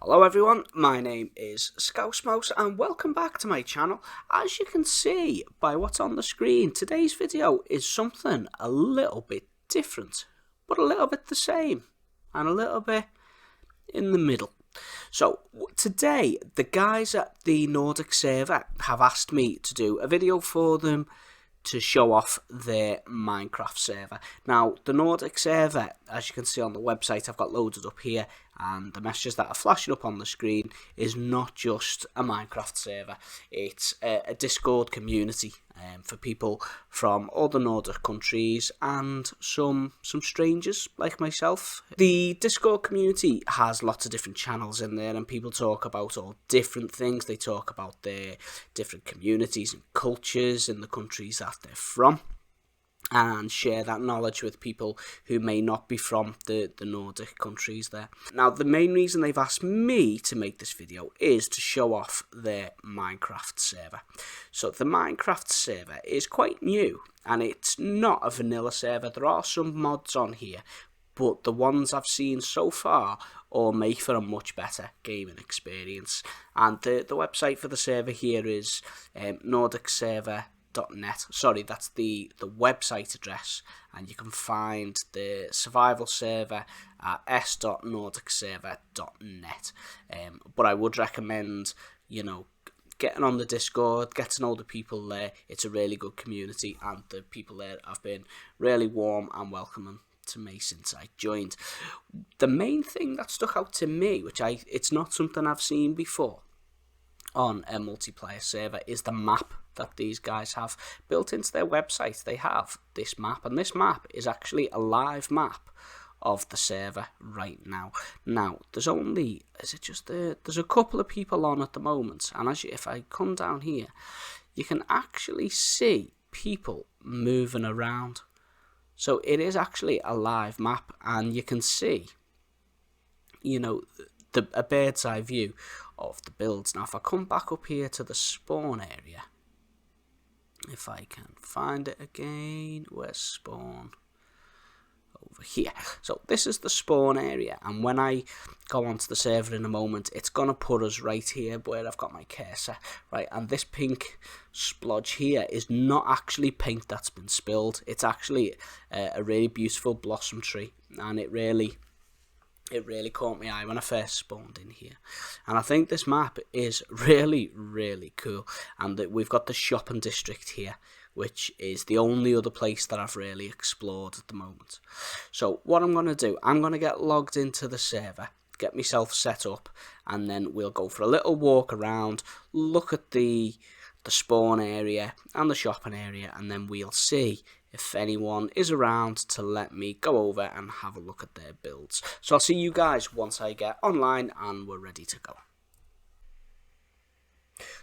Hello everyone, my name is Scousy and welcome back to my channel. As you can see by what's on the screen, today's video is something a little bit different, but a little bit the same, and a little bit in the middle. So today, the guys at the Nordic Server have asked me to do a video for them to show off their Minecraft server. Now, the Nordic Server, as you can see on the website, I've got loaded up here, and the messages that are flashing up on the screen is not just a Minecraft server. It's a Discord community for people from other Nordic countries and some strangers like myself. The Discord community has lots of different channels in there, and people talk about all different things. They talk about their different communities and cultures in the countries that they're from, and share that knowledge with people who may not be from the Nordic countries there. Now, the main reason they've asked me to make this video is to show off their Minecraft server. So the Minecraft server is quite new, and it's not a vanilla server. There are some mods on here, but the ones I've seen so far all make for a much better gaming experience. And the website for the server here is Nordic Server. .net. Sorry, that's the website address, and you can find the survival server at s.nordicserver.net. But I would recommend, getting on the Discord, get to know the people there. It's a really good community, and the people there have been really warm and welcoming to me since I joined. The main thing that stuck out to me, it's not something I've seen before on a multiplayer server, is the map that these guys have built into their website. They have this map, and this map is actually a live map of the server right now. Now, there's a couple of people on at the moment, and if I come down here, you can actually see people moving around. So it is actually a live map, and you can see, a bird's eye view of the builds. Now, if I come back up here to the spawn area, if I can find it again, where's spawn? Over here. So this is the spawn area, and when I go onto the server in a moment, it's going to put us right here where I've got my cursor, right? And this pink splodge here is not actually paint that's been spilled. It's actually a really beautiful blossom tree, and it really caught my eye when I first spawned in here. And I think this map is really, really cool. And that we've got the shopping district here, which is the only other place that I've really explored at the moment. So what I'm going to do, I'm going to get logged into the server, get myself set up, and then we'll go for a little walk around, look at the spawn area and the shopping area, and then we'll see if anyone is around to let me go over and have a look at their builds. So I'll see you guys once I get online and we're ready to go.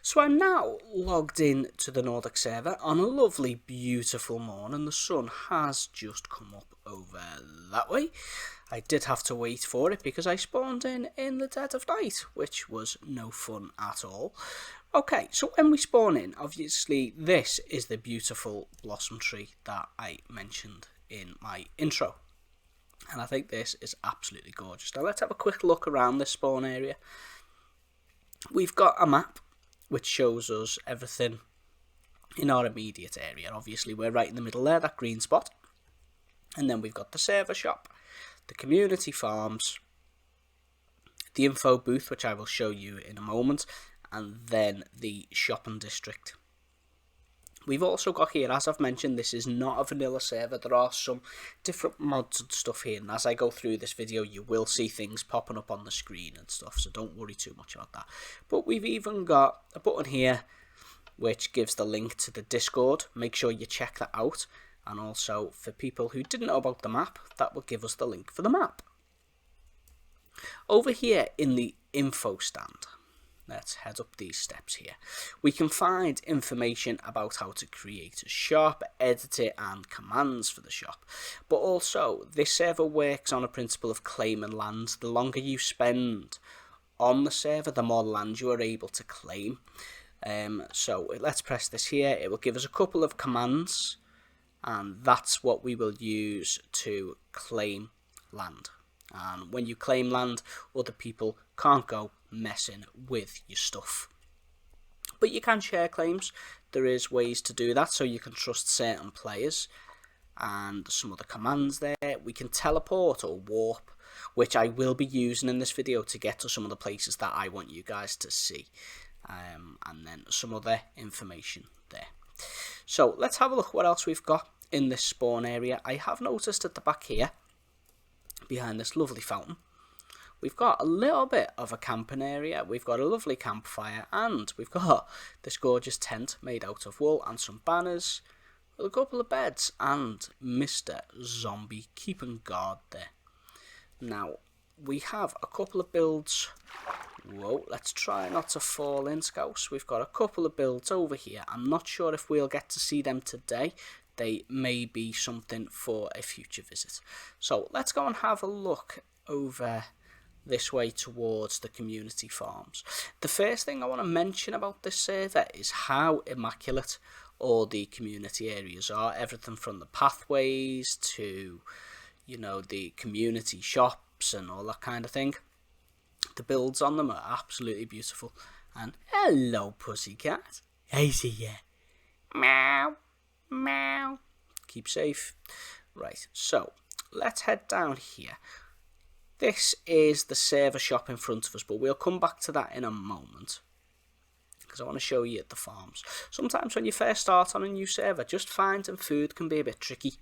So I'm now logged in to the Nordic server on a lovely, beautiful morning. The sun has just come up over that way. I did have to wait for it because I spawned in the dead of night, which was no fun at all. Okay, so when we spawn in, obviously this is the beautiful blossom tree that I mentioned in my intro. And I think this is absolutely gorgeous. Now let's have a quick look around this spawn area. We've got a map which shows us everything in our immediate area. Obviously we're right in the middle there, that green spot. And then we've got the server shop, the community farms, the info booth, which I will show you in a moment, and then the shopping district. We've also got here, as I've mentioned, this is not a vanilla server. There are some different mods and stuff here, and as I go through this video, you will see things popping up on the screen and stuff, so don't worry too much about that. But we've even got a button here which gives the link to the Discord. Make sure you check that out, and also for people who didn't know about the map, that will give us the link for the map. Over here in the info stand, let's head up these steps here. We can find information about how to create a shop, edit it, and commands for the shop. But also, this server works on a principle of claiming land. The longer you spend on the server, the more land you are able to claim. So let's press this here. It will give us a couple of commands, and that's what we will use to claim land. And when you claim land, other people can't go messing with your stuff. But you can share claims. There is ways to do that, so you can trust certain players. And some other commands there. We can teleport or warp, which I will be using in this video to get to some of the places that I want you guys to see. And then some other information there. So let's have a look what else we've got in this spawn area. I have noticed at the back here, behind this lovely fountain, we've got a little bit of a camping area. We've got a lovely campfire, and we've got this gorgeous tent made out of wool and some banners with a couple of beds and Mr. Zombie keeping guard there. Now, we have a couple of builds. Whoa, let's try not to fall in, Scouse. We've got a couple of builds over here. I'm not sure if we'll get to see them today. They may be something for a future visit. So let's go and have a look over this way towards the community farms. The first thing I want to mention about this server is how immaculate all the community areas are. Everything from the pathways to, you know, the community shops and all that kind of thing. The builds on them are absolutely beautiful. And hello, pussycat. I see ya. Meow, meow. Keep safe. Right, so let's head down here. This is the server shop in front of us, but we'll come back to that in a moment, because I want to show you the farms. Sometimes when you first start on a new server, just finding food can be a bit tricky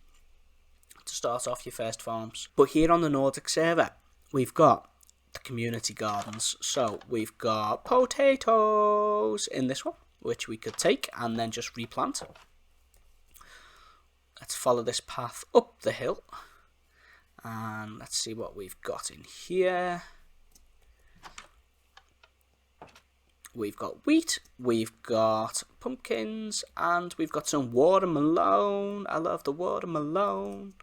to start off your first farms. But here on the Nordic server, we've got the community gardens. So we've got potatoes in this one, which we could take and then just replant. Let's follow this path up the hill. And let's see what we've got in here. We've got wheat, we've got pumpkins, and we've got some watermelon. I love the watermelon.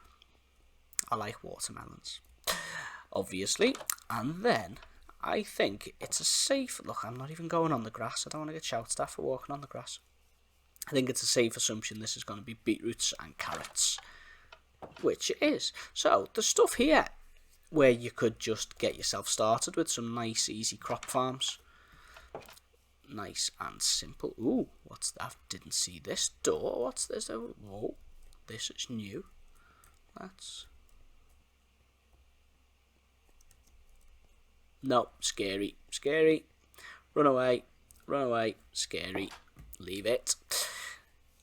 I like watermelons, obviously. And then I think it's a safe... Look, I'm not even going on the grass. I don't want to get shouted at for walking on the grass. I think it's a safe assumption this is going to be beetroots and carrots, which it is. So the stuff here where you could just get yourself started with some nice easy crop farms. Nice and simple. Ooh, what's that? I didn't see this door. What's this? Whoa, this is new. That's... No, scary, scary. Run away, scary. Leave it.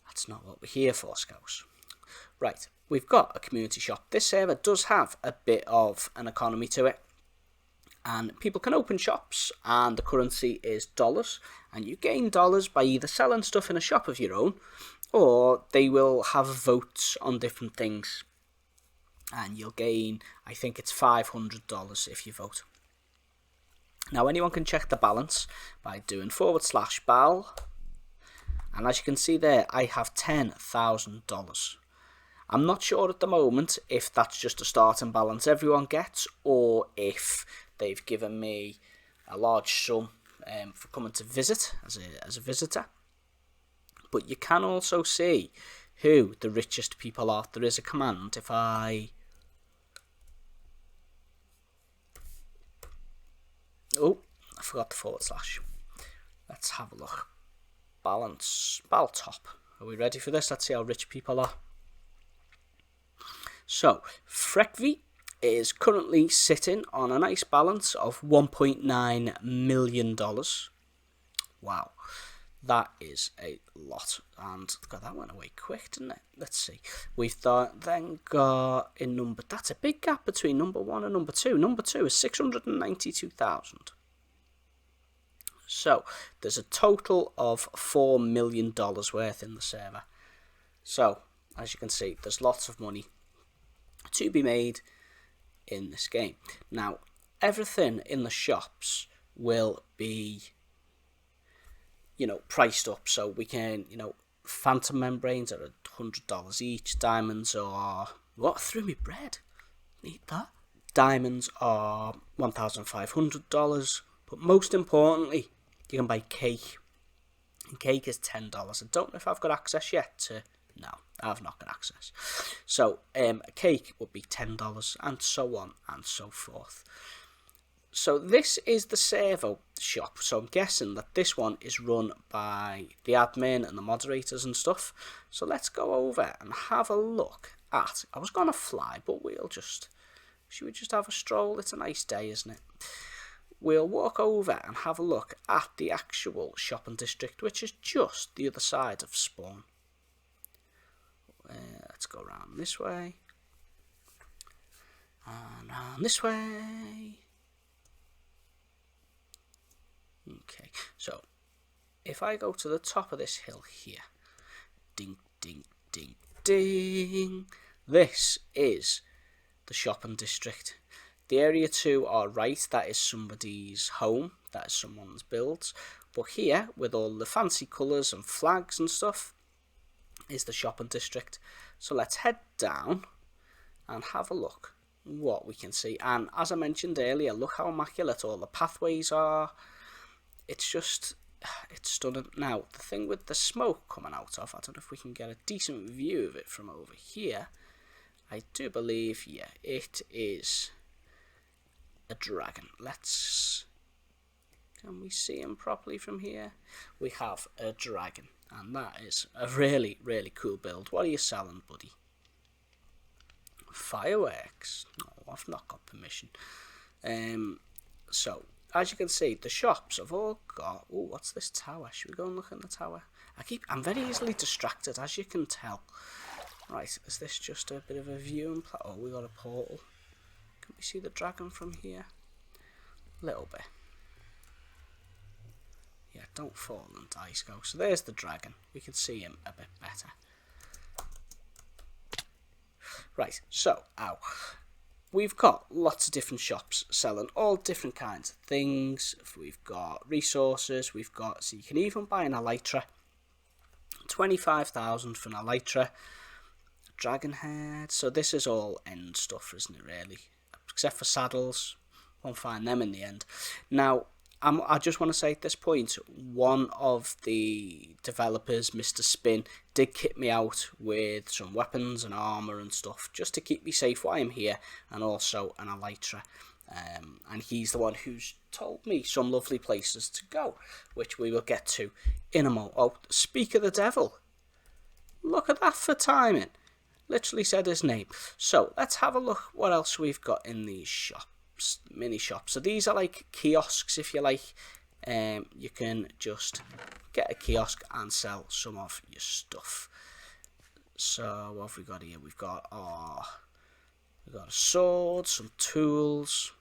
That's not what we're here for, Scouse. Right, we've got a community shop. This server does have a bit of an economy to it. And people can open shops, and the currency is dollars. And you gain dollars by either selling stuff in a shop of your own, or they will have votes on different things. And you'll gain, I think it's $500 if you vote. Now anyone can check the balance by doing /bal. And as you can see there, I have $10,000. I'm not sure at the moment if that's just a starting balance everyone gets, or if they've given me a large sum for coming to visit as a visitor. But you can also see who the richest people are. There is a command. If I... Oh, I forgot the /. Let's have a look. Balance. Baltop. Are we ready for this? Let's see how rich people are. So, Frekvi is currently sitting on a nice balance of $1.9 million. Wow, that is a lot. And God, that went away quick, didn't it? Let's see. We've then got in number... That's a big gap between number 1 and number 2. Number 2 is 692,000. So, there's a total of $4 million worth in the server. So, as you can see, there's lots of money to be made in this game. Now, everything in the shops will be, you know, priced up. So we can, you know, phantom membranes are $100 each. Diamonds are... What? Threw me bread. Need that. Diamonds are $1,500. But most importantly, you can buy cake. And cake is $10. I don't know if I've got access yet to No, I've not got access. So a cake would be $10, and so on and so forth. So this is the servo shop. So I'm guessing that this one is run by the admin and the moderators and stuff. So let's go over and have a look at. I was gonna fly, but should we just have a stroll? It's a nice day, isn't it? We'll walk over and have a look at the actual shopping district, which is just the other side of spawn. Let's go around this way. And around this way. Okay, so if I go to the top of this hill here, ding, ding, ding, ding, this is the shopping district. The area to our right, that is somebody's home, that is someone's builds. But here, with all the fancy colours and flags and stuff, is the shopping district. So let's head down and have a look what we can see. And as I mentioned earlier, look how immaculate all the pathways are. It's stunning. Now, the thing with the smoke coming out of, I don't know if we can get a decent view of it from over here. I do believe, yeah, it is a dragon. Can we see him properly from here? We have a dragon, and that is a really, really cool build. What are you selling, buddy? Fireworks. No, I've not got permission. So, as you can see, the shops have all got... Oh, what's this tower? Should we go and look in the tower? I'm very easily distracted, as you can tell. Right, is this just a bit of a view? Oh, we got a portal. Can we see the dragon from here? A little bit. Yeah, don't fall and die, Scousy. So there's the dragon. We can see him a bit better. Right, so, we've got lots of different shops selling all different kinds of things. We've got resources. So you can even buy an elytra. 25,000 for an elytra. Dragon head. So this is all end stuff, isn't it, really? Except for saddles. Won't find them in the end. Now, I just want to say at this point, one of the developers, Mr. Spin, did kit me out with some weapons and armour and stuff, just to keep me safe while I'm here, and also an elytra. And he's the one who's told me some lovely places to go, which we will get to in a moment. Oh, speak of the devil. Look at that for timing. Literally said his name. So, let's have a look what else we've got in these shops. Mini shops. So these are like kiosks, if you like. You can just get a kiosk and sell some of your stuff. So what have we got here? We've got a sword, some tools,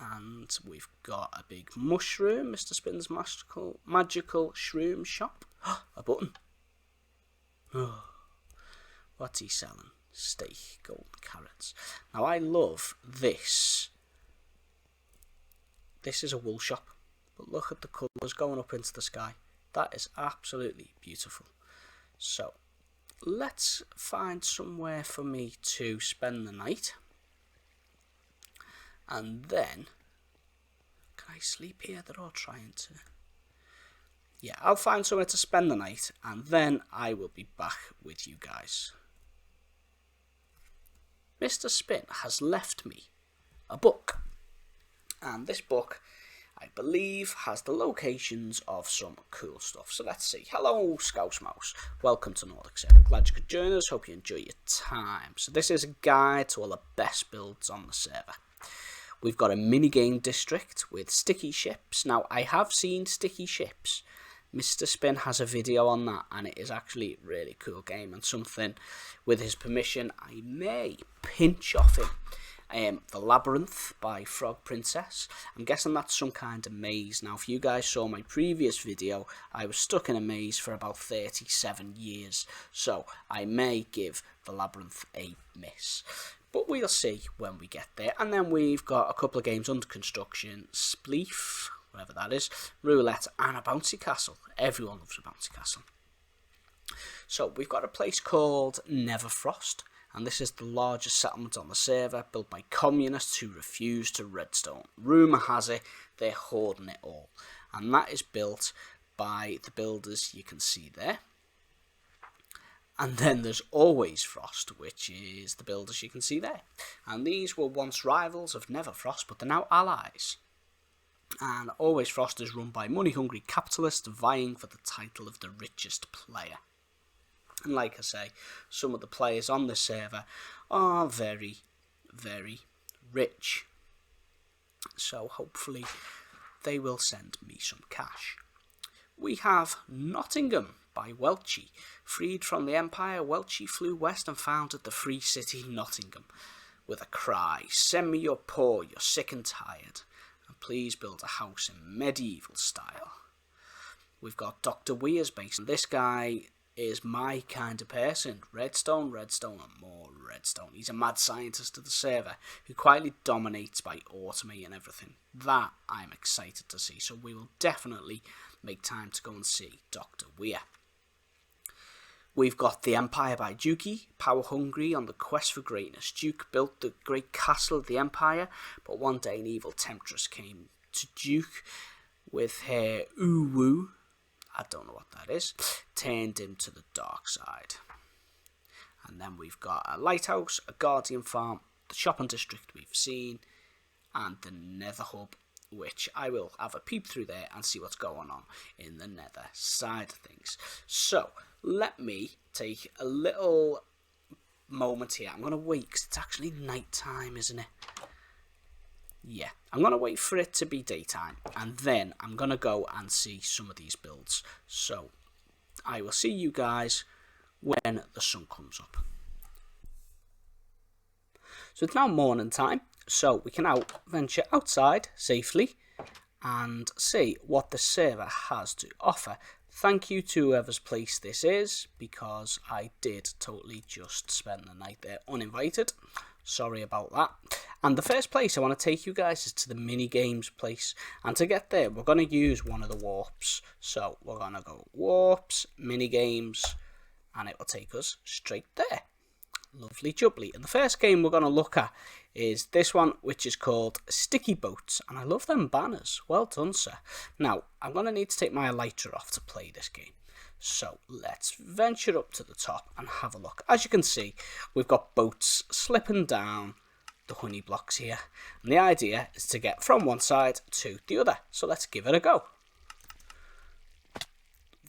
and we've got a big mushroom. Mr. Spin's magical shroom shop. A button. What's he selling? Steak, golden carrots. Now I love this. This is a wool shop, but look at the colours going up into the sky. That is absolutely beautiful. So let's find somewhere for me to spend the night, and then can I sleep here? They're all trying to. Yeah, I'll find somewhere to spend the night, and then I will be back with you guys. Mr. Spin has left me a book, and this book, I believe, has the locations of some cool stuff. So let's see. Hello, Scouse Mouse. Welcome to Nordic Server. Glad you could join us. Hope you enjoy your time. So this is a guide to all the best builds on the server. We've got a minigame district with sticky ships. Now, I have seen sticky ships. Mr. Spin has a video on that, and it is actually a really cool game, and something, with his permission, I may pinch off him. The Labyrinth by Frog Princess. I'm guessing that's some kind of maze. Now, if you guys saw my previous video, I was stuck in a maze for about 37 years, so I may give the Labyrinth a miss. But we'll see when we get there. And then we've got a couple of games under construction. Spleef, whatever that is, roulette, and a bouncy castle. Everyone loves a bouncy castle. So we've got a place called Neverfrost, and this is the largest settlement on the server, built by communists who refuse to redstone. Rumour has it they're hoarding it all, and that is built by the builders you can see there. And then there's Always Frost, which is the builders you can see there. And these were once rivals of Neverfrost, but they're now allies. And Always Frost is run by money-hungry capitalists vying for the title of the richest player. And like I say, some of the players on this server are very, very rich. So hopefully they will send me some cash. We have Nottingham by Welchie. Freed from the Empire, Welchie flew west and founded the free city Nottingham with a cry, "Send me your poor, you're sick and tired, and please build a house in medieval style." We've got Dr. Weir's base, and this guy is my kind of person. Redstone, redstone, and more redstone. He's a mad scientist of the server who quietly dominates by automating everything. That I'm excited to see, so we will definitely make time to go and see Dr. Weir. We've got The Empire by Dukey, power hungry on the quest for greatness. Duke built the great castle of the Empire, but one day an evil temptress came to Duke with her uwu, I don't know what that is, turned him to the dark side. And then we've got a lighthouse, a guardian farm, the shopping district we've seen, and the nether hub, which I will have a peep through there and see what's going on in the nether side of things. So let me take a little moment here. I'm going to wait because it's actually night time, isn't it? Yeah, I'm going to wait for it to be daytime, and then I'm going to go and see some of these builds. So I will see you guys when the sun comes up. So it's now morning time, so we can now venture outside safely and see what the server has to offer. Thank you to whoever's place this is, because I did totally just spend the night there uninvited. Sorry about that. And the first place I want to take you guys is to the mini games place. And to get there, we're going to use one of the warps. So we're going to go warps, mini games, and it will take us straight there. Lovely jubbly. And the first game we're going to look at is this one, which is called Sticky Boats. And I love them banners. Well done, sir. Now, I'm going to need to take my elytra off to play this game. So let's venture up to the top and have a look. As you can see, we've got boats slipping down the honey blocks here. And the idea is to get from one side to the other. So let's give it a go.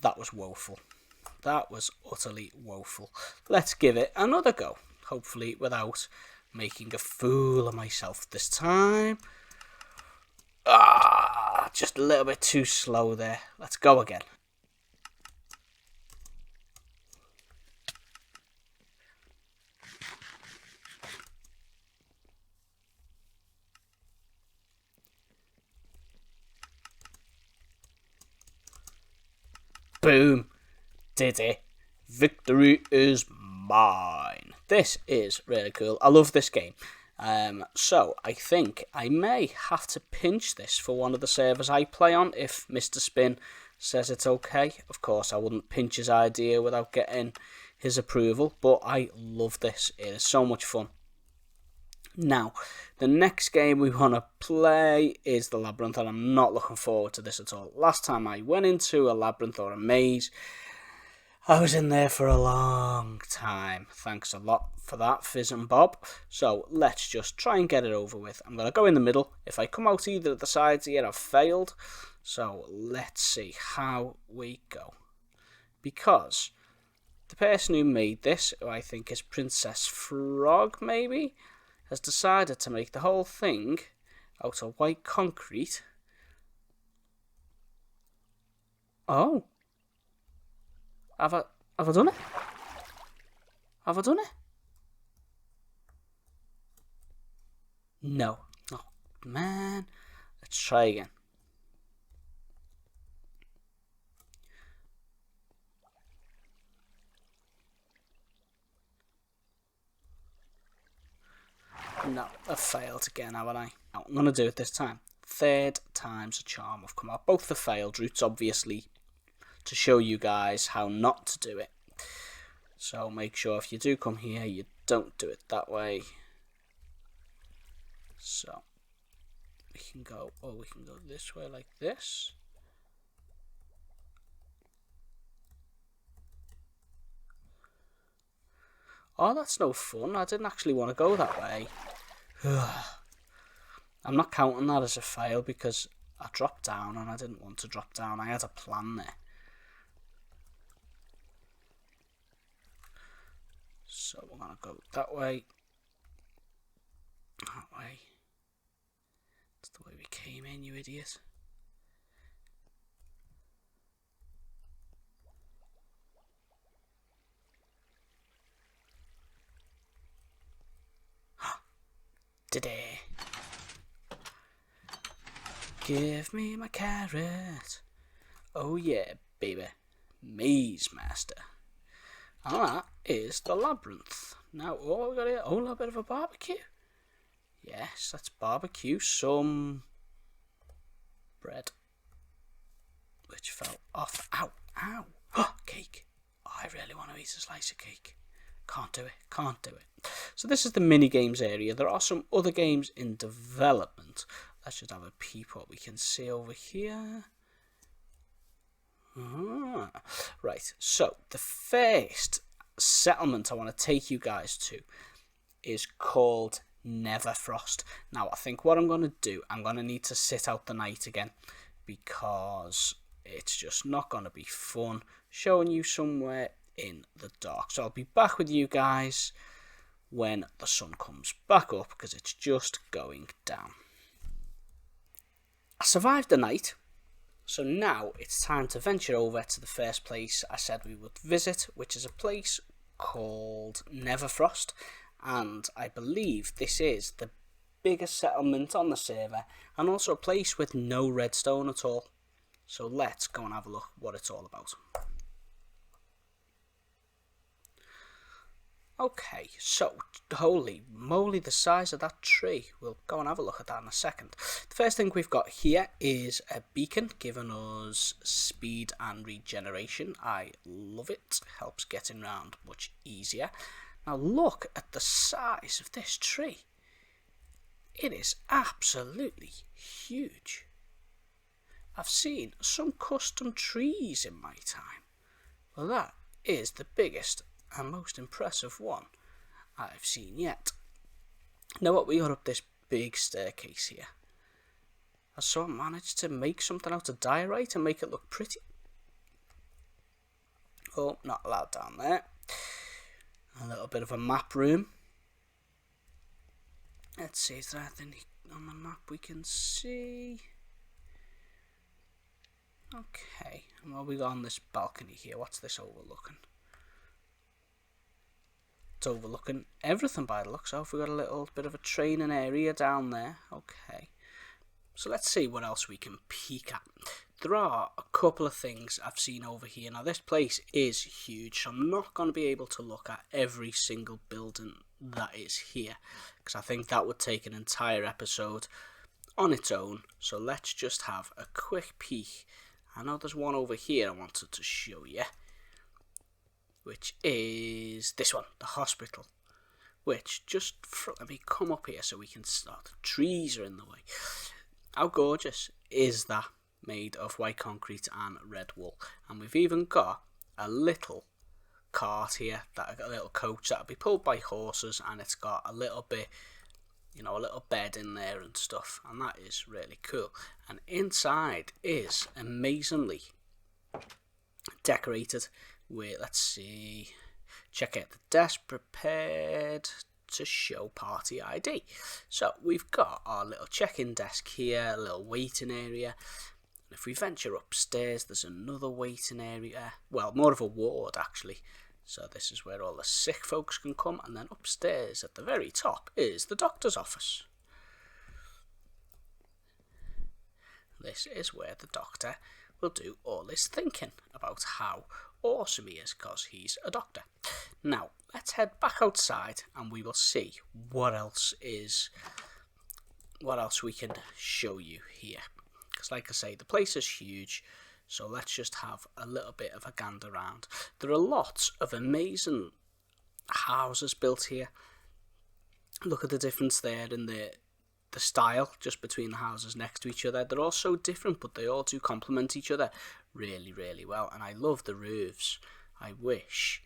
That was woeful. That was utterly woeful. Let's give it another go. Hopefully without making a fool of myself this time. Just a little bit too slow there. Let's go again. Boom. Did it. Victory is mine. This is really cool. I love this game. So I think I may have to pinch this for one of the servers I play on if Mr. Spin says it's okay. Of course, I wouldn't pinch his idea without getting his approval, but I love this. It is so much fun. Now, the next game we want to play is the Labyrinth, and I'm not looking forward to this at all. Last time I went into a labyrinth or a maze, I was in there for a long time. Thanks a lot for that, Fizz and Bob. So let's just try and get it over with. I'm going to go in the middle. If I come out either of the sides here, I've failed. So let's see how we go. Because the person who made this, who I think is Princess Frog maybe, has decided to make the whole thing out of white concrete. Oh. Have I done it? Have I done it? No. Oh, man. Let's try again. No, I've failed again, haven't I? No, I'm going to do it this time. Third time's a charm. I've come out both the failed routes, obviously, to show you guys how not to do it. So make sure if you do come here, you don't do it that way. So we can go this way like this. Oh, that's no fun. I didn't actually want to go that way. I'm not counting that as a fail because I dropped down and I didn't want to drop down. I had a plan there. So we're going to go that way. That way. That's the way we came in, you idiot. Today. Give me my carrot. Oh yeah, baby. Maze Master. And that is the labyrinth. Now, oh, we got here. Oh, a little bit of a barbecue. Yes, that's barbecue. Some bread. Which fell off. Ow, ow. Oh, cake. Oh, I really want to eat a slice of cake. Can't do it, can't do it. So this is the mini games area. There are some other games in development. Let's just have a peep what we can see over here. Right, so the first settlement I want to take you guys to is called Neverfrost. Now, I think what I'm going to do, I'm going to need to sit out the night again because it's just not going to be fun showing you somewhere in the dark. So I'll be back with you guys when the sun comes back up because it's just going down. I survived the night, so now it's time to venture over to the first place I said we would visit, which is a place called Neverfrost, and I believe this is the biggest settlement on the server and also a place with no redstone at all. So let's go and have a look what it's all about. Okay, so holy moly, the size of that tree. We'll go and have a look at that in a second. The first thing we've got here is a beacon giving us speed and regeneration. I love it. Helps getting around much easier. Now look at the size of this tree. It is absolutely huge. I've seen some custom trees in my time. Well, that is the biggest and most impressive one I've seen yet. Now what we got up this big staircase here. Has someone managed to make something out of diorite and make it look pretty? Oh, not allowed down there. A little bit of a map room. Let's see, is there anything on the map we can see? Okay, and what we got on this balcony here? What's this overlooking? It's overlooking everything by the looks of. We've got a little bit of a training area down there. Okay, so let's see what else we can peek at. There are a couple of things I've seen over here. Now this place is huge, so I'm not going to be able to look at every single building that is here, because I think that would take an entire episode on its own. So let's just have a quick peek. I know there's one over here I wanted to show you, which is this one, the hospital, which just, let me come up here so we can start. The trees are in the way. How gorgeous is that? Made of white concrete and red wool. And we've even got a little cart here, a little coach that'll be pulled by horses, and it's got a little bit, you know, a little bed in there and stuff, and that is really cool. And inside is amazingly decorated with, let's see, check out the desk, prepared to show party ID. So we've got our little check-in desk here, a little waiting area. And if we venture upstairs, there's another waiting area, well, more of a ward actually. So this is where all the sick folks can come, and then upstairs at the very top is the doctor's office. This is where the doctor will do all his thinking about how awesome he is, because he's a doctor. Now, let's head back outside and we will see what else we can show you here. Because like I say, the place is huge, so let's just have a little bit of a gander around. There are lots of amazing houses built here. Look at the difference there in the style just between the houses next to each other. They're all so different, but they all do complement each other really, really well. And I love the roofs. I wish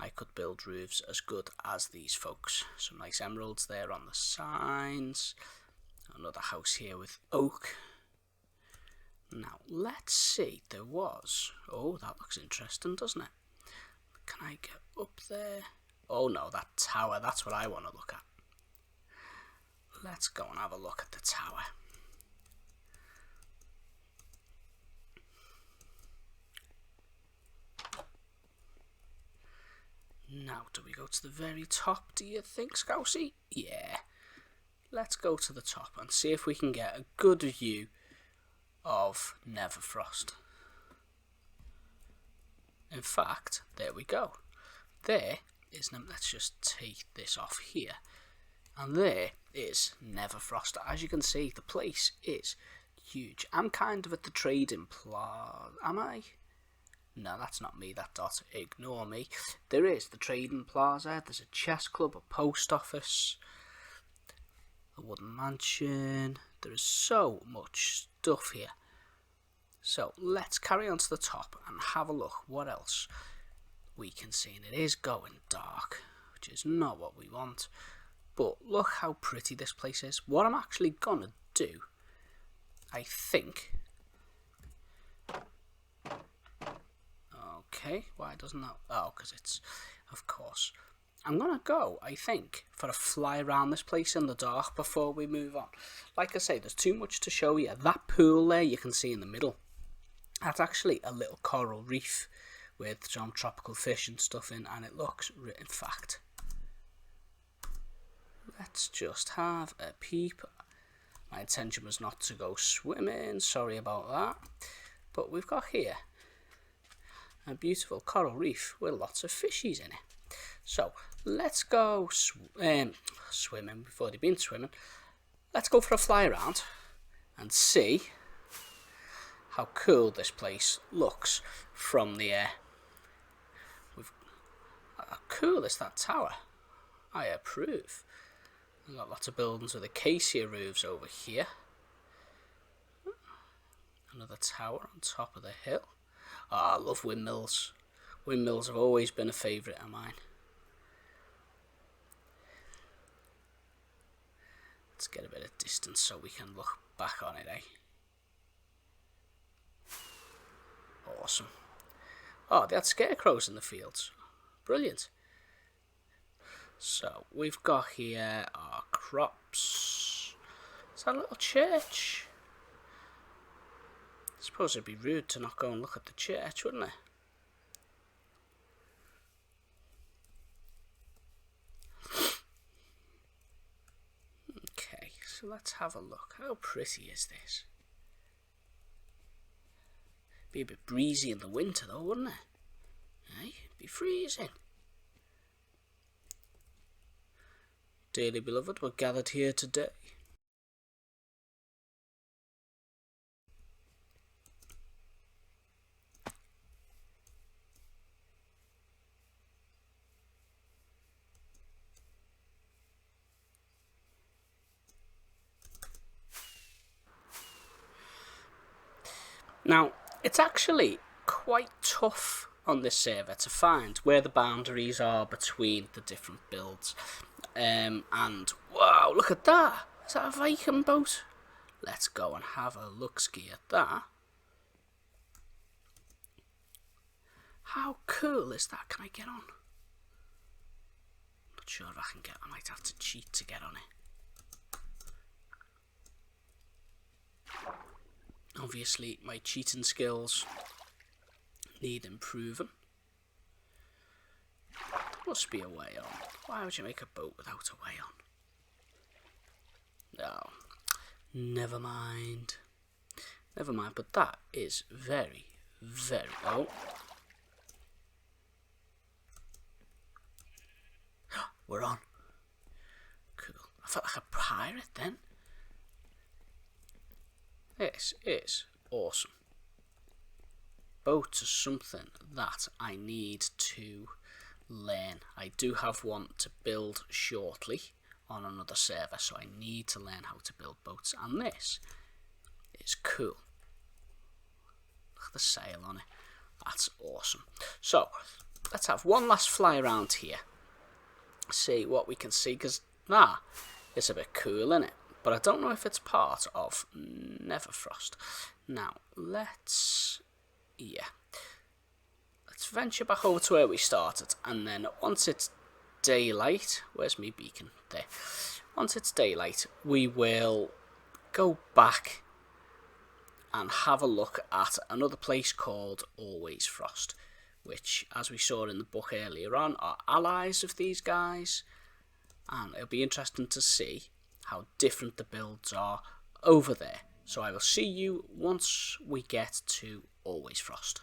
I could build roofs as good as these folks. Some nice emeralds there on the signs. Another house here with oak. Now, let's see, there was... Oh, that looks interesting, doesn't it? Can I get up there? Oh no, that tower, that's what I want to look at. Let's go and have a look at the tower. Now, do we go to the very top, do you think, Scousy? Yeah. Let's go to the top and see if we can get a good view of Neverfrost. In fact, there we go. There is, let's just take this off here. And there is Neverfrost. As you can see, the place is huge. I'm kind of at the trading plaza. Am I? No, that's not me, that dot. Ignore me. There is the trading plaza. There's a chess club, a post office, a wooden mansion. There is so much stuff here. So let's carry on to the top and have a look what else we can see. And it is going dark, which is not what we want. But look how pretty this place is. What I'm actually gonna do, I think... Okay, why doesn't that... Oh, because it's... Of course. I'm gonna go, I think, for a fly around this place in the dark before we move on. Like I say, there's too much to show you. That pool there you can see in the middle, that's actually a little coral reef with some tropical fish and stuff in, and it looks... In fact... Let's just have a peep. My intention was not to go swimming, sorry about that. But we've got here a beautiful coral reef with lots of fishies in it. So, let's go swimming before they've been swimming. Let's go for a fly around and see how cool this place looks from the air. How cool is that tower? I approve. We've got lots of buildings with acacia roofs over here. Another tower on top of the hill. Oh, I love windmills. Windmills have always been a favourite of mine. Let's get a bit of distance so we can look back on it, eh? Awesome. Oh, they had scarecrows in the fields. Brilliant. So, we've got here our crops. Is that a little church? I suppose it'd be rude to not go and look at the church, wouldn't it? Okay, so let's have a look. How pretty is this? Be a bit breezy in the winter though, wouldn't it? Eh? It'd be freezing. Dearly beloved, we're gathered here today. Now, it's actually quite tough on this server to find where the boundaries are between the different builds. And wow, look at that! Is that a Viking boat? Let's go and have a look-ski at that. How cool is that? Can I get on? Not sure if I can get. I might have to cheat to get on it. Obviously, my cheating skills need improving. There must be a way on. Why would you make a boat without a way on? No, never mind. Never mind, but that is very, very... Oh. We're on. Cool. I felt like a pirate then. This is awesome. Boats are something that I need to learn. I do have one to build shortly on another server, so I need to learn how to build boats, and this is cool. Look at the sail on it. That's awesome. So, let's have one last fly around here. See what we can see, because that is a bit cool, isn't it? But I don't know if it's part of Neverfrost. Now, let's venture back over to where we started, and then once it's daylight, where's me beacon? There. Once it's daylight, we will go back and have a look at another place called Always Frost, which, as we saw in the book earlier on, are allies of these guys, and it'll be interesting to see how different the builds are over there. So I will see you once we get to Always Frost.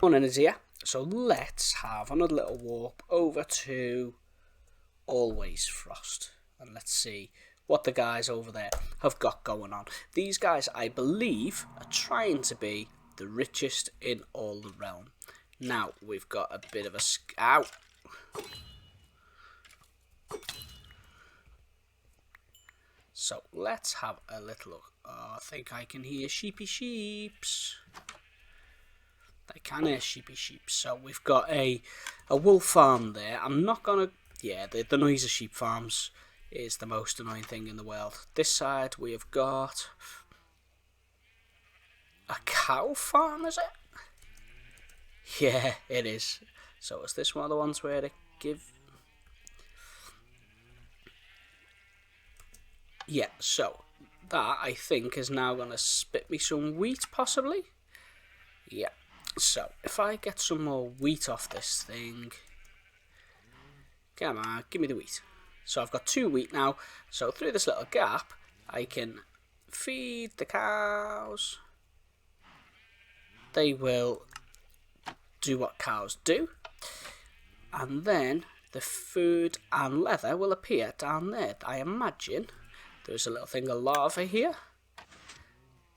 Morning is here, so let's have another little walk over to Always Frost, and let's see what the guys over there have got going on. These guys, I believe, are trying to be the richest in all the realm. Now, we've got a bit of a scout. So, let's have a little look. Oh, I think I can hear sheepy sheeps. I can hear sheepy sheeps. So, we've got a wool farm there. I'm not going to... Yeah, the noise of sheep farms is the most annoying thing in the world. This side, we have got a cow farm, is it? Yeah, it is. So is this one of the ones where they give... Yeah, so that, I think, is now going to spit me some wheat, possibly? Yeah, so if I get some more wheat off this thing... Come on, give me the wheat. So I've got 2 wheat now. So through this little gap, I can feed the cows. They will do what cows do. And then the food and leather will appear down there. I imagine there's a little thing of lava here.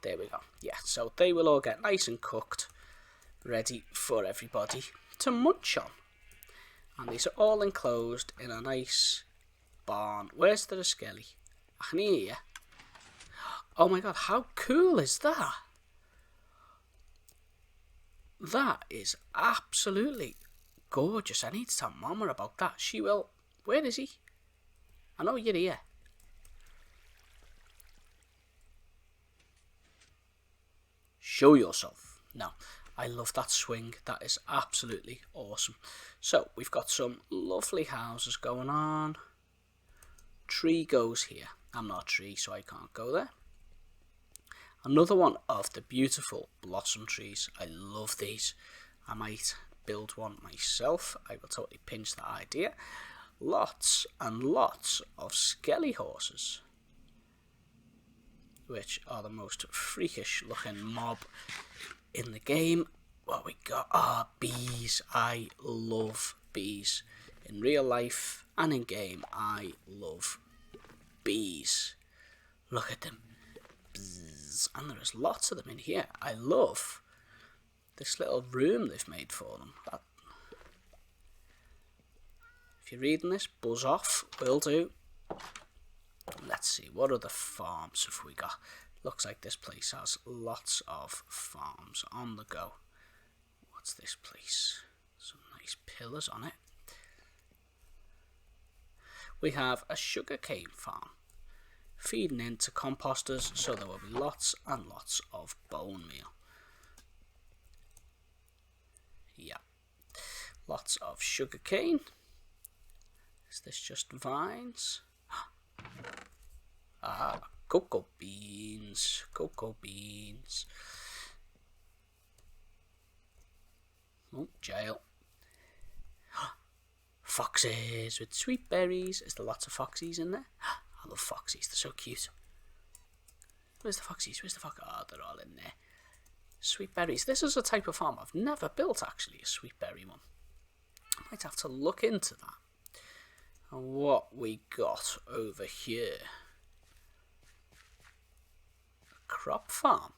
There we go. Yeah, so they will all get nice and cooked, ready for everybody to munch on. And these are all enclosed in a nice barn. Where's the skelly? I can hear you. Oh my god, how cool is that? That is absolutely gorgeous. I need to tell Mama about that. She will. Where is he? I know you're here. Show yourself. No. I love that swing. That is absolutely awesome. So, we've got some lovely houses going on. Tree goes here. I'm not a tree, so I can't go there. Another one of the beautiful blossom trees. I love these. I might build one myself. I will totally pinch that idea. Lots and lots of skelly horses, which are the most freakish looking mob in the game. What we got are bees. I love bees. In real life and in game, I love bees. Look at them. Bzz. And there is lots of them in here. I love this little room they've made for them. If you're reading this, buzz off. Will do. Let's see, what other farms have we got? Looks like this place has lots of farms on the go. What's this place? Some nice pillars on it. We have a sugarcane farm, feeding into composters, so there will be lots and lots of bone meal. Yeah, lots of sugarcane. Is this just vines? Ah, cocoa beans, cocoa beans. Oh, jail. Foxes with sweet berries. Is there lots of foxies in there? I love foxies, they're so cute. Where's the foxies? Where's the fox? Oh, they're all in there. Sweet berries. This is a type of farm I've never built, actually, a sweet berry one. I might have to look into that. And what we got over here. A crop farm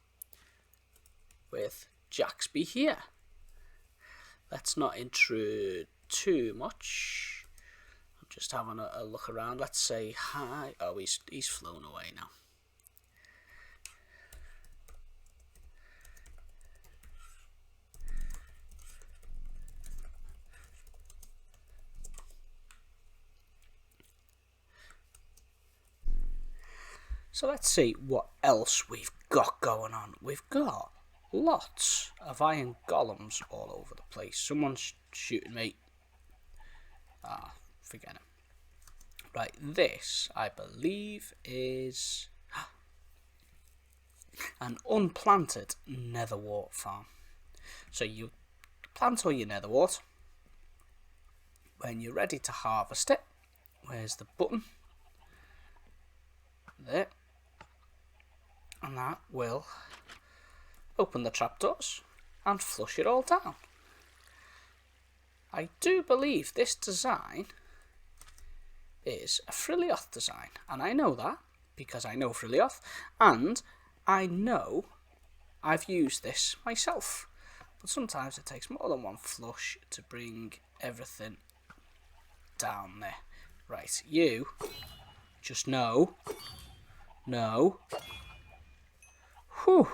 with Jaxby here. Let's not intrude too much. I'm just having a look around. Let's say hi. Oh, he's flown away now. So let's see what else we've got going on. We've got lots of iron golems all over the place. Someone's shooting me. Ah, forget it. Right, this, I believe, is an unplanted netherwort farm. So you plant all your netherwort. When you're ready to harvest it, where's the button? There. And that will open the trapdoors and flush it all down. I do believe this design is a Frilioth design, and I know that because I know Frilioth, and I know I've used this myself, but sometimes it takes more than one flush to bring everything down there. Right, you just no. Whew.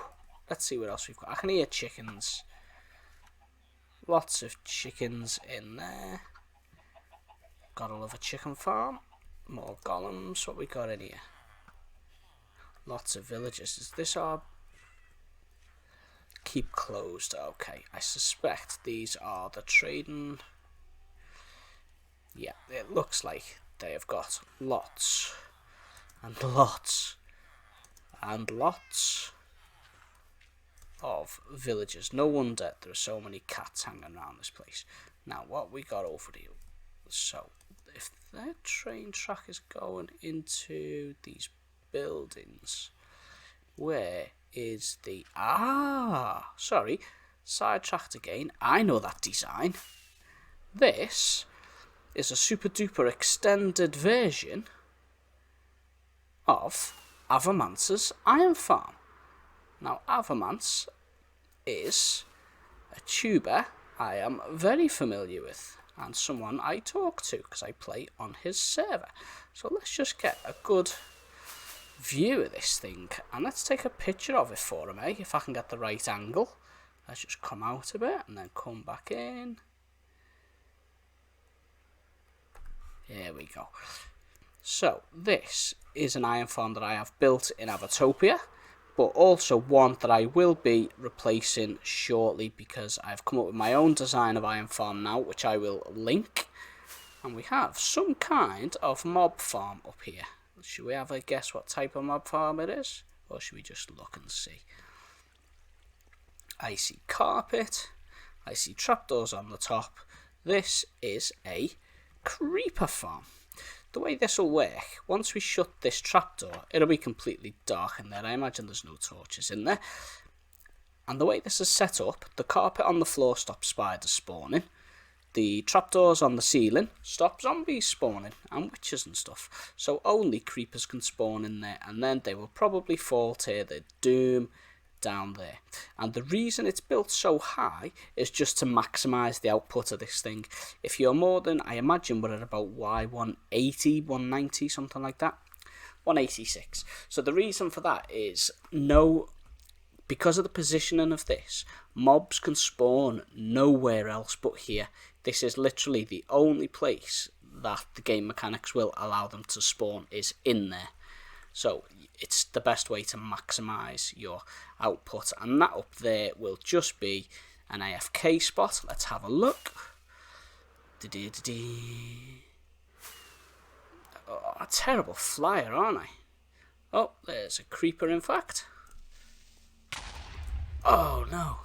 Let's see what else we've got. I can hear chickens. Lots of chickens in there. Gotta love a chicken farm. More golems. What we got in here? Lots of villagers. Is this our... Keep closed. Okay. I suspect these are the trading... Yeah, it looks like they have got lots and lots and lots of villagers. No wonder there are so many cats hanging around this place. Now, what we got over here? So, if that train track is going into these buildings, where is the... Ah, sorry, sidetracked again. I know that design. This is a super duper extended version of Avamance's Iron Farm. Now, Avamance is a tuber I am very familiar with, and someone I talk to because I play on his server. So let's just get a good view of this thing, and let's take a picture of it for him, if I can get the right angle. Let's just come out a bit and then come back in. There we go. So this is an iron farm that I have built in Avatopia, but also one that I will be replacing shortly because I've come up with my own design of iron farm now, which I will link. And we have some kind of mob farm up here. Should we have a guess what type of mob farm it is? Or should we just look and see? I see carpet. I see trapdoors on the top. This is a creeper farm. The way this will work, once we shut this trapdoor, it'll be completely dark in there. I imagine there's no torches in there. And the way this is set up, the carpet on the floor stops spiders spawning. The trapdoors on the ceiling stop zombies spawning and witches and stuff. So only creepers can spawn in there, and then they will probably fall to their doom down there. And the reason it's built so high is just to maximize the output of this thing. If you're more than, I imagine we're at about Y180, 190, something like that. 186. So the reason for that is because of the positioning of this, mobs can spawn nowhere else but here. This is literally the only place that the game mechanics will allow them to spawn is in there. So it's the best way to maximise your output. And that up there will just be an AFK spot. Let's have a look. Oh, a terrible flyer, aren't I? Oh, there's a creeper in fact. Oh no.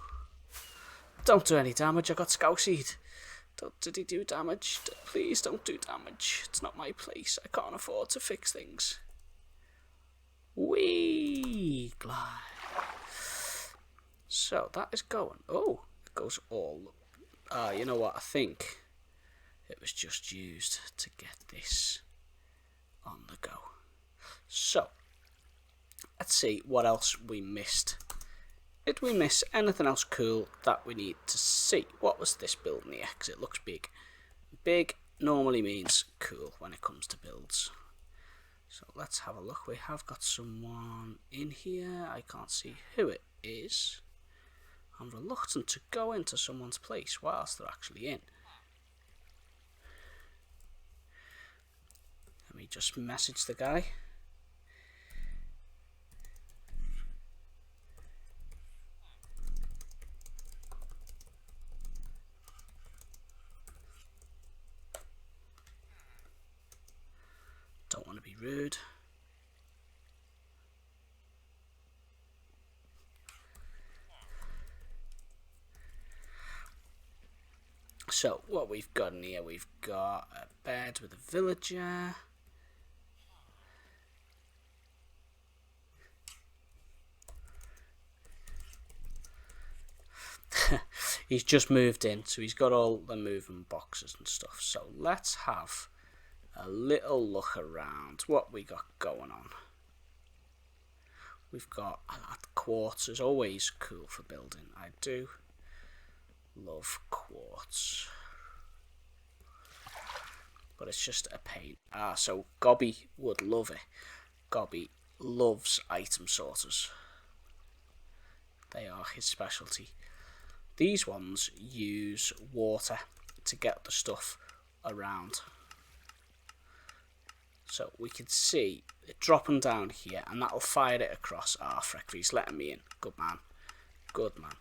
Don't do any damage, I got Scousy. Did he do damage? Please don't do damage. It's not my place. I can't afford to fix things. Wee glide. So that is going. Oh, it goes all. You know what? I think it was just used to get this on the go. So let's see what else we missed. Did we miss anything else cool that we need to see? What was this building here? Because it looks big. Big normally means cool when it comes to builds. So let's have a look. We have got someone in here. I can't see who it is. I'm reluctant to go into someone's place whilst they're actually in. Let me just message the guy. be rude. So what we've got in here, we've got a bed with a villager. He's just moved in, so he's got all the moving boxes and stuff. So let's have a little look around what we got going on. We've got quartz is always cool for building. I do love quartz, but it's just a pain. So Gobby would love it. Gobby loves item sorters. They are his specialty. These ones use water to get the stuff around. So we can see it dropping down here, and that'll fire it across. Freckry's letting me in. Good man. Good man.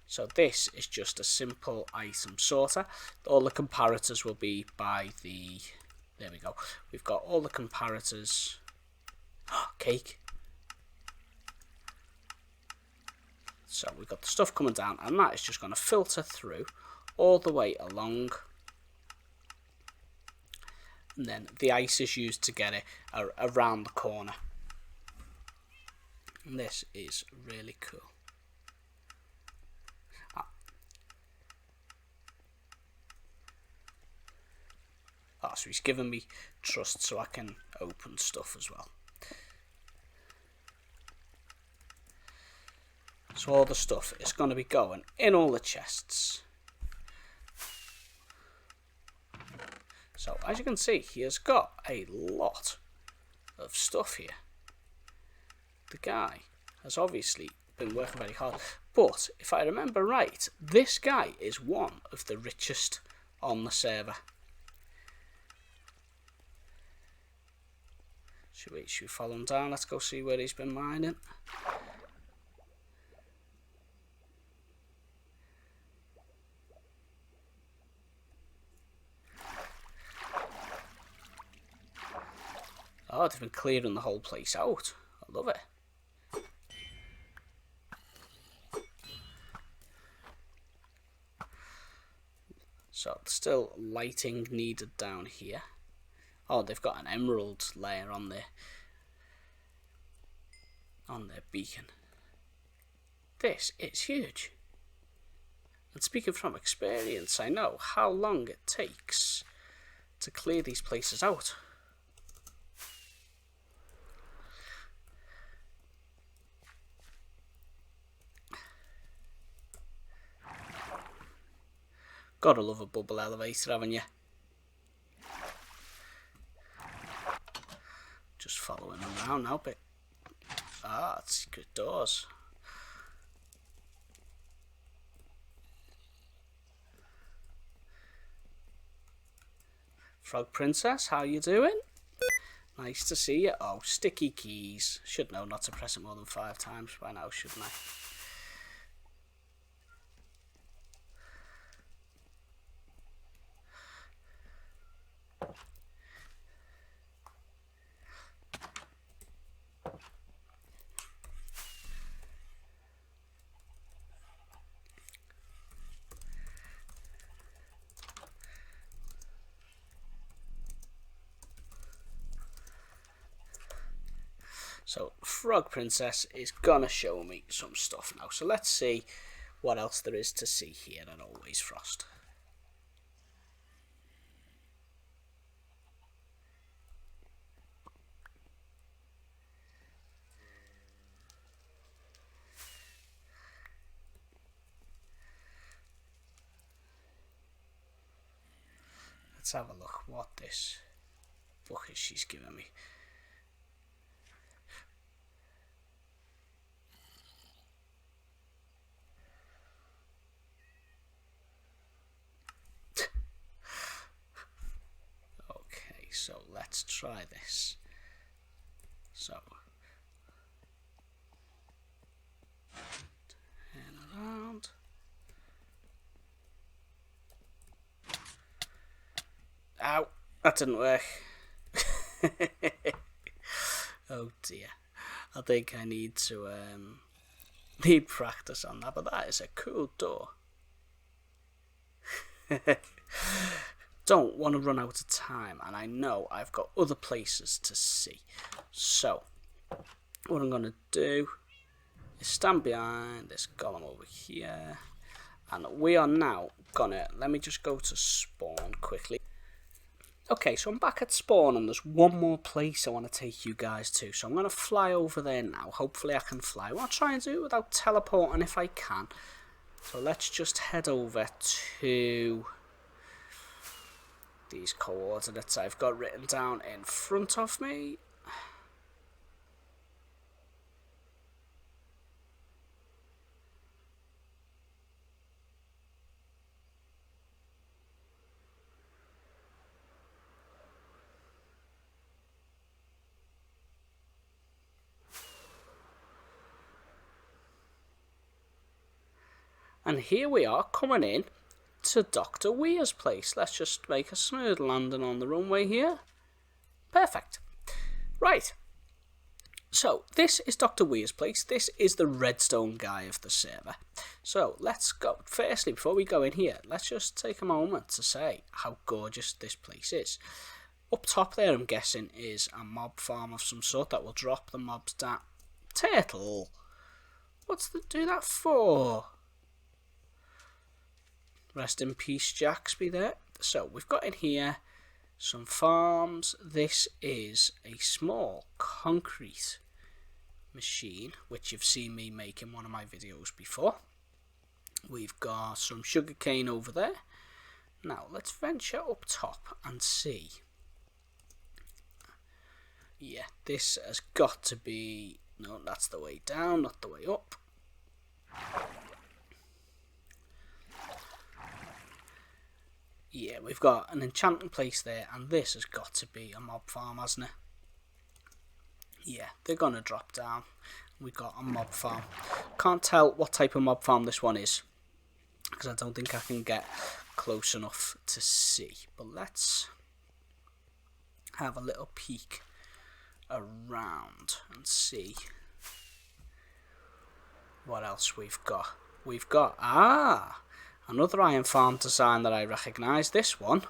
So this is just a simple item sorter. All the comparators will be by the... There we go. We've got all the comparators. Cake. So we've got the stuff coming down, and that is just going to filter through all the way along. And then the ice is used to get it around the corner. And this is really cool. So he's given me trust so I can open stuff as well. So all the stuff is going to be going in all the chests. So as you can see, he has got a lot of stuff here. The guy has obviously been working very hard. But if I remember right, this guy is one of the richest on the server. Should we follow him down? Let's go see where he's been mining. Oh, they've been clearing the whole place out. I love it. So, still lighting needed down here. Oh, they've got an emerald layer on their beacon. This is huge. And speaking from experience, I know how long it takes to clear these places out. Gotta love a bubble elevator, haven't you? Just following them around now, but it's secret doors. Frog Princess, how you doing? Nice to see you. Oh, sticky keys. Should know not to press it more than 5 times by now, shouldn't I? So Frog Princess is gonna show me some stuff now. So let's see what else there is to see here at Always Frost. Let's have a look what this book is she's given me. So let's try this. So turn around. Ow, that didn't work. Oh dear. I think I need to need practice on that, but that is a cool door. Don't want to run out of time, and I know I've got other places to see. So what I'm gonna do is stand behind this golem over here, and we are now gonna, let me just go to spawn quickly. Okay, so I'm back at spawn, and there's one more place I want to take you guys to. So I'm going to fly over there now. Hopefully I can fly. I want to try and do it without teleporting if I can. So let's just head over to these coordinates I've got written down in front of me. And here we are coming in to Dr. Weir's place. Let's just make a smooth landing on the runway here. Perfect. Right. So this is Dr. Weir's place. This is the redstone guy of the server. So let's go. Firstly, before we go in here, let's just take a moment to say how gorgeous this place is. Up top there, I'm guessing, is a mob farm of some sort that will drop the mobs down. Turtle! What's the do that for? Rest in peace, Jaxby there. So we've got in here some farms. This is a small concrete machine, which you've seen me make in one of my videos before. We've got some sugarcane over there. Now let's venture up top and see. Yeah, this has got to be, no, that's the way down, not the way up. Yeah, we've got an enchanting place there, and this has got to be a mob farm, hasn't it? Yeah, they're going to drop down. We've got a mob farm. Can't tell what type of mob farm this one is, because I don't think I can get close enough to see. But let's have a little peek around and see what else we've got. We've got, another iron farm design that I recognise. This one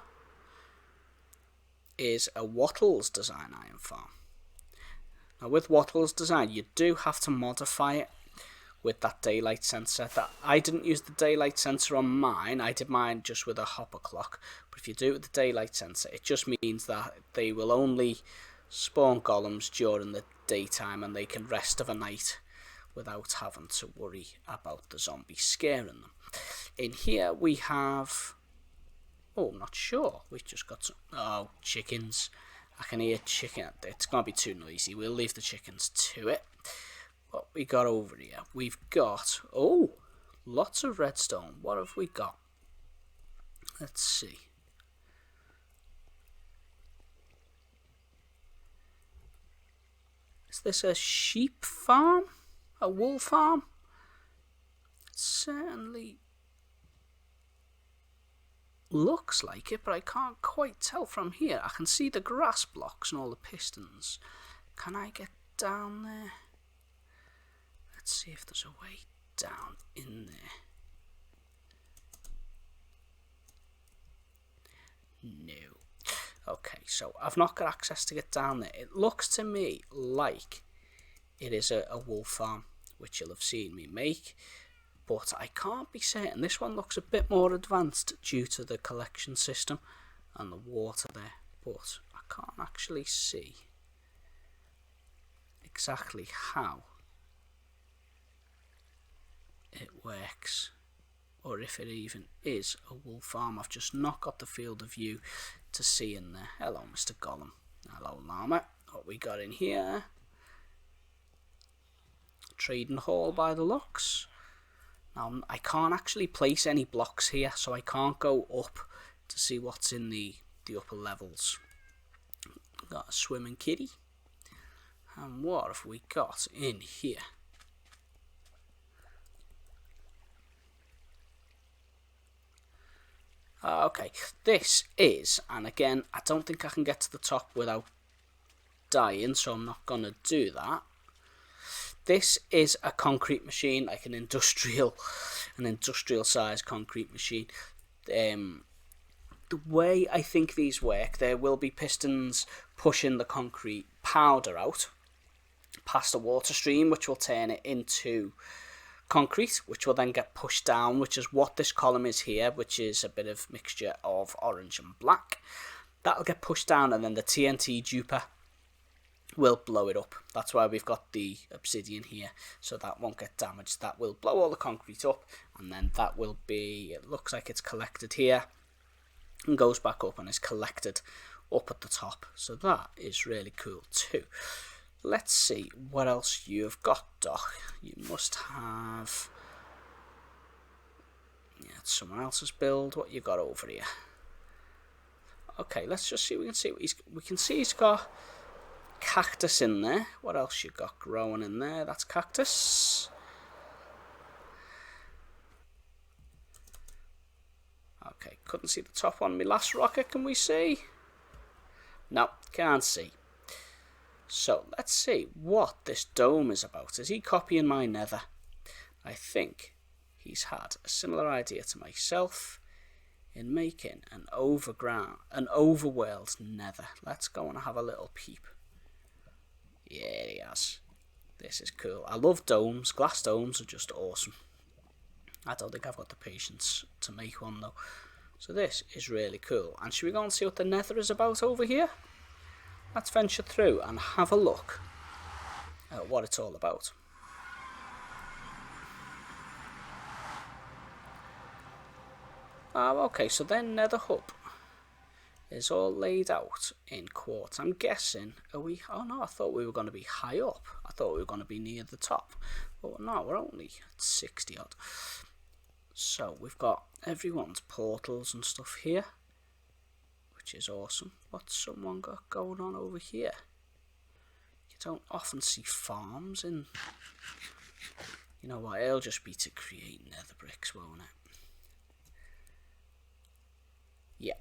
is a Wattles design iron farm. Now with Wattles design, you do have to modify it with that daylight sensor. That I didn't use the daylight sensor on mine. I did mine just with a hopper clock. But if you do it with the daylight sensor, it just means that they will only spawn golems during the daytime, and they can rest of a night without having to worry about the zombies scaring them. In here we have, oh, I'm not sure, we've just got some, oh, chickens. I can hear chicken, it's going to be too noisy, we'll leave the chickens to it. What we got over here, we've got, oh, lots of redstone. What have we got? Let's see. Is this a sheep farm? A wool farm? It certainly looks like it, but I can't quite tell from here. I can see the grass blocks and all the pistons. Can I get down there? Let's see if there's a way down in there. No. Okay, so I've not got access to get down there. It looks to me like it is a wool farm, which you'll have seen me make, but I can't be certain. This one looks a bit more advanced due to the collection system and the water there, but I can't actually see exactly how it works, or if it even is a wool farm. I've just not got the field of view to see in there. Hello, Mr. Golem. Hello, Llama. What we got in here? Trading hall by the looks. Now, I can't actually place any blocks here, so I can't go up to see what's in the upper levels. Got a swimming kitty. And what have we got in here? Okay, this is, and again, I don't think I can get to the top without dying, so I'm not going to do that. This is a concrete machine, like an industrial size concrete machine. The way I think these work, there will be pistons pushing the concrete powder out past a water stream, which will turn it into concrete, which will then get pushed down, which is what this column is here, which is a bit of mixture of orange and black. That'll get pushed down, and then the TNT duper will blow it up. That's why we've got the obsidian here, so that won't get damaged. That will blow all the concrete up, and then that will be, it looks like it's collected here and goes back up and is collected up at the top. So that is really cool too. Let's see what else you've got, Doc. You must have, yeah, it's someone else's build. What you got over here? Okay, let's just see. We can see what we can see he's got cactus in there. What else you got growing in there? That's cactus. Okay, couldn't see the top one. My last rocket, can we see? No, can't see. So let's see what this dome is about. Is he copying my nether? I think he's had a similar idea to myself in making an overworld nether. Let's go and have a little peep. Yeah, he has. This is cool. I love domes. Glass domes are just awesome. I don't think I've got the patience to make one though. So this is really cool. And should we go and see what the nether is about over here? Let's venture through and have a look at what it's all about. Oh, okay, so then nether hub is all laid out in quartz. I'm guessing, are we, oh no, I thought we were going to be high up. I thought we were going to be near the top. But no, we're only at 60 odd. So we've got everyone's portals and stuff here, which is awesome. What's someone got going on over here? You don't often see farms in, you know what, it'll just be to create nether bricks, won't it? Yeah.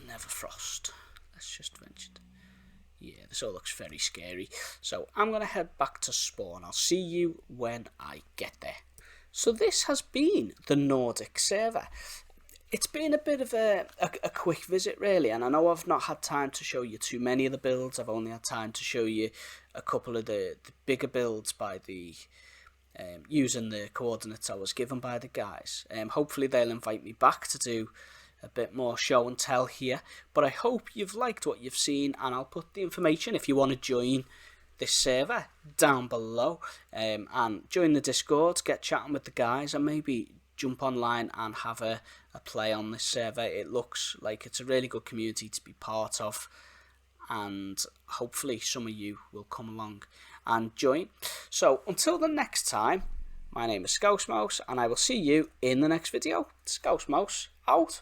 Never frost. Let's just venture. Yeah, this all looks very scary. So I'm going to head back to spawn. I'll see you when I get there. So this has been the Nordic server. It's been a bit of a quick visit really, and I know I've not had time to show you too many of the builds. I've only had time to show you a couple of the bigger builds by the using the coordinates I was given by the guys. Hopefully they'll invite me back to do a bit more show and tell here, but I hope you've liked what you've seen, and I'll put the information if you want to join this server down below, and join the Discord, get chatting with the guys, and maybe jump online and have a play on this server. It looks like it's a really good community to be part of, and hopefully some of you will come along and join. So until the next time, my name is Scousy, and I will see you in the next video. Scousy out.